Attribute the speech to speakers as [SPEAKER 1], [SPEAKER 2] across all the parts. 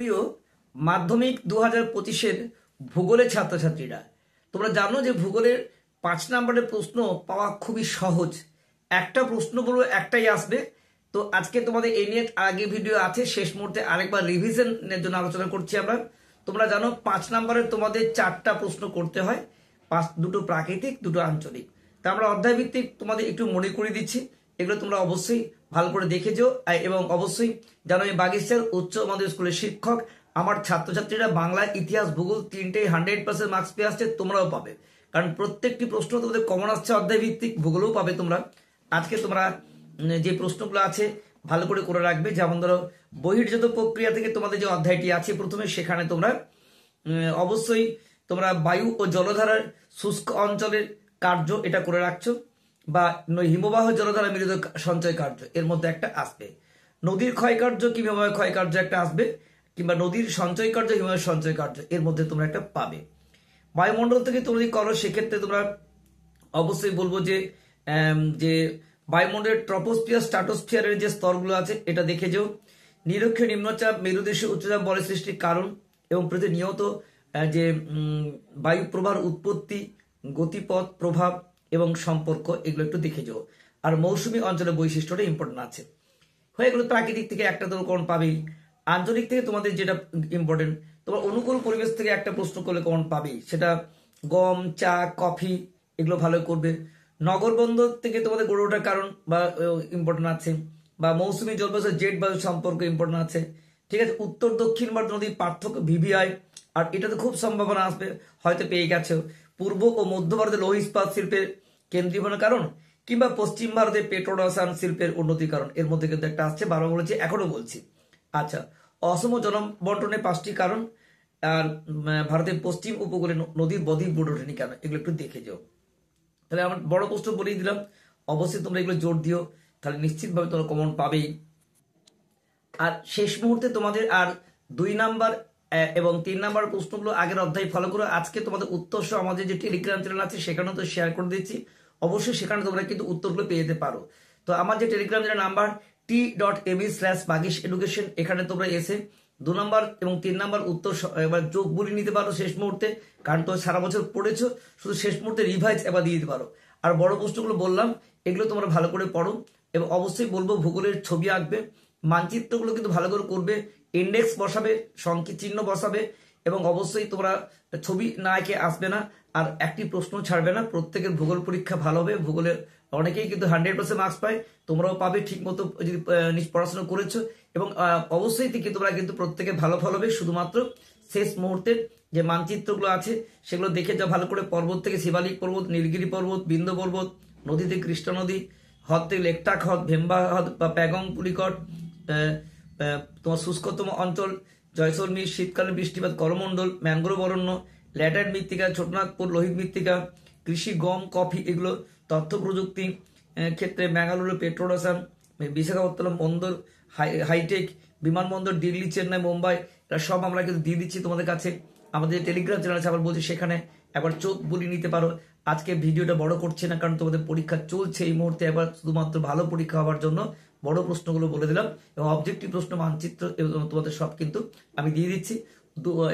[SPEAKER 1] প্রিয় মাধ্যমিক 2025-এর ভূগোলের ছাত্রছাত্রীরা, তোমরা জানো যে ভূগোলের 5 নম্বরের প্রশ্ন পাওয়া খুবই সহজ। একটা প্রশ্ন বলবো, একটাই আসবে। তো আজকে তোমাদের এই নিয়ে আগে ভিডিও আছে, শেষ মুহূর্তে আরেকবার রিভিশনের জন্য আলোচনা করছি আমরা। তোমরা জানো 5 নম্বরের তোমাদের 4টা প্রশ্ন করতে হয়, দুটো প্রাকৃতিক, দুটো আঞ্চলিক। তা আমরা অধ্যায়ভিত্তিক তোমাদের একটু মনে করে দিচ্ছি, এগুলো তোমরা অবশ্যই ভালো করে দেখে যেও। এবং অবশ্যই জানো আমি বাগেশ্বর উচ্চ মাধ্যমিক স্কুলের শিক্ষক। আমার ছাত্রছাত্রীরা বাংলা, ইতিহাস, ভূগোল তিনটেই 100% মার্কস পেয়ে আসছে, তোমরাও পাবে, কারণ প্রত্যেকটি প্রশ্ন তোমাদের কমন আসছে অধ্যায় ভিত্তিক, ভূগোলও পাবে তোমরা। আজকে তোমরা যে প্রশ্নগুলো আছে ভালো করে করে রাখবে। যেমন ধরো বহির্জাত প্রক্রিয়া থেকে তোমাদের যে অধ্যায়টি আছে প্রথমে, সেখানে তোমরা অবশ্যই তোমরা বায়ু ও জলধারার শুষ্ক অঞ্চলের কার্য এটা করে রাখছো, বা হিমবাহ জলধারা মিলিত সঞ্চয় কার্য এর মধ্যে একটা আসবে। নদীর ক্ষয় কার্য কি হিমবাহ ক্ষয় কার্য একটা আসবে, কিংবা নদীর সঞ্চয় কার্য হিমবাহ সঞ্চয় কার্য এর মধ্যে তোমরা একটা পাবে। বায়ুমণ্ডল থেকে তোমরা যদি করো সেক্ষেত্রে তোমরা অবশ্যই বলবো যে যে বায়ুমণ্ডলের ট্রপোস্ফিয়ার স্ট্র্যাটোস্ফিয়ারের যে স্তরগুলো আছে এটা দেখে যাও। নিরক্ষীয় নিম্নচাপ মেরুদেশে উচ্চচাপ বলয় সৃষ্টির কারণ এবং প্রতিনিয়ত যে বায়ু প্রবাহের উৎপত্তি, গতিপথ, প্রভাব এবং সম্পর্ক, এগুলো একটু দেখে যাও। আর মৌসুমী অঞ্চলের বৈশিষ্ট্যটা ইম্পর্টেন্ট আছে। হয়ে গেলো প্রাকৃতিক থেকে একটা তো কমন পাবেই। আঞ্চলিক থেকে তোমাদের যেটা ইম্পর্টেন্ট, তোমার অনুকূল পরিবেশ থেকে একটা প্রশ্ন করলে কমন পাবেই, সেটা গম, চা, কফি, এগুলো ভালো করবে। নগর বন্দর থেকে তোমাদের গড়ে ওঠার কারণ বা ইম্পর্টেন্ট আছে, বা মৌসুমী জলবায়ু জেট বায়ু সম্পর্ক ইম্পর্টেন্ট আছে। ঠিক আছে, উত্তর দক্ষিণ ভারত নদীর পার্থক্য ভিভিআই, আর এটাতে খুব সম্ভাবনা আসবে, হয়তো পেয়ে গেছো। পূর্ব ও মধ্য ভারতের লৌহ ইস্পাত শিল্পের কেন্দ্রীভূতর কারণ, কিংবা পশ্চিম ভারতের পেট্রোরসায়ন শিল্পের উন্নতির কারণ, এর মধ্যে কিন্তু একটা আসছে, বারবার বলেছি, এখনো বলছি। আচ্ছা, অসম জনবন্টনের 5টি কারণ, আর ভারতের পশ্চিম উপকূলে নদীর বদ্বীপ গড়ে ওঠেনি কেন, এগুলো একটু দেখে যাও। তাহলে আমার বড় প্রশ্ন বলেই দিলাম, অবশ্যই তোমরা এগুলো জোর দিও, তাহলে নিশ্চিতভাবে তোমরা কমন পাবেই। আর শেষ মুহূর্তে তোমাদের আর 2 নাম্বার এবং 3 নাম্বার প্রশ্নগুলো আগের অধ্যায় ফলো করো। আজকে তোমাদের উত্তর সহ আমাদের যে টেলিগ্রাম চ্যানেল আছে সেখানেও তো শেয়ার করে দিচ্ছি, অবশ্যই সেখানে তোমরা কিন্তু উত্তরগুলো পেয়ে যেতে পারো। তো আমার যে টেলিগ্রাম চ্যানেল নাম্বার t.ab/bagish-education, এখানে তোমরা এসে 2 নাম্বার এবং 3 নাম্বার উত্তর এবার যোগ বলে নিতে পারো শেষ মুহূর্তে, কারণ তো সারা বছর পড়েছো, শুধু শেষ মুহূর্তে রিভাইজ এবার দিয়ে দিতে পারো। আর বড় প্রশ্নগুলো বললাম, এগুলো তোমরা ভালো করে পড়ো। এবং অবশ্যই বলবো ভূগোলের ছবি আঁকবে, মানচিত্রগুলো কিন্তু ভালো করে করবে, ইন্ডেক্স বসাবে, সংকেত চিহ্ন বসাবে, এবং অবশ্যই তোমরা ছবি না এঁকে আসবে না, আর একটি প্রশ্ন ছাড়বে না। প্রত্যেকের ভূগোল পরীক্ষা ভালো হবে, ভূগোলে অনেকেই কিন্তু 100% মার্কস পায়, তোমরাও পাবে ঠিক মতো যদি পড়াশোনা করেছো। এবং অবশ্যই থেকে তোমরা কিন্তু প্রত্যেকে ভালো ফল হবে, শুধুমাত্র শেষ মুহূর্তের যে মানচিত্রগুলো আছে সেগুলো দেখে যাও ভালো করে। পর্বত থেকে শিবালিক পর্বত, নীলগিরি পর্বত, বিন্ধ্য পর্বত, নদী থেকে কৃষ্ণা নদী, হ্রদ থেকে লেকটাক হ্রদ, ভেম্বা হ্রদ বা প্যাগং পুলিকট, তোমার শুষ্কতম অঞ্চল জয়সলমীর, শীতকালীন বৃষ্টিপাত, করমণ্ডল, ম্যানগ্রোভ অরণ্য, ল্যাটারাইট মৃত্তিকা, ছোটনাগপুর, লোহিত মৃত্তিকা, কৃষি, গম, কফি, এগুলো তথ্য প্রযুক্তি ক্ষেত্রে ম্যাঙ্গালুরু, পেট্রোরসায়ন, বিশাখাপত্তনম বন্দর, হাইটেক বিমানবন্দর, দিল্লি, চেন্নাই, মুম্বাই, এটা সব আমরা কিন্তু দিয়ে দিচ্ছি তোমাদের কাছে। আমাদের টেলিগ্রাম চ্যানেল আছে, আবার বলছি, সেখানে একবার চোখ বুলিয়ে নিতে পারো। আজকে ভিডিওটা বড় করছে না, কারণ তোমাদের পরীক্ষা চলছে এই মুহূর্তে, একবার শুধুমাত্র ভালো পরীক্ষা হওয়ার জন্য বড় প্রশ্নগুলো বলে দিলাম, এবং অবজেক্টিভ প্রশ্ন, মানচিত্র তোমাদের সব কিন্তু আমি দিয়ে দিচ্ছি।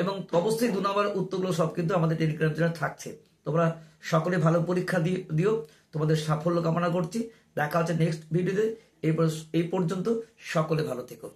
[SPEAKER 1] এবং অবশ্যই 2 নম্বর উত্তরগুলো সব কিন্তু আমাদের টেলিগ্রাম চ্যানেল থাকছে। তোমরা সকলে ভালো পরীক্ষা দিও, তোমাদের সাফল্য কামনা করছি। দেখা হচ্ছে নেক্সট ভিডিওতে। এই পর্যন্ত সকলে ভালো থেকো।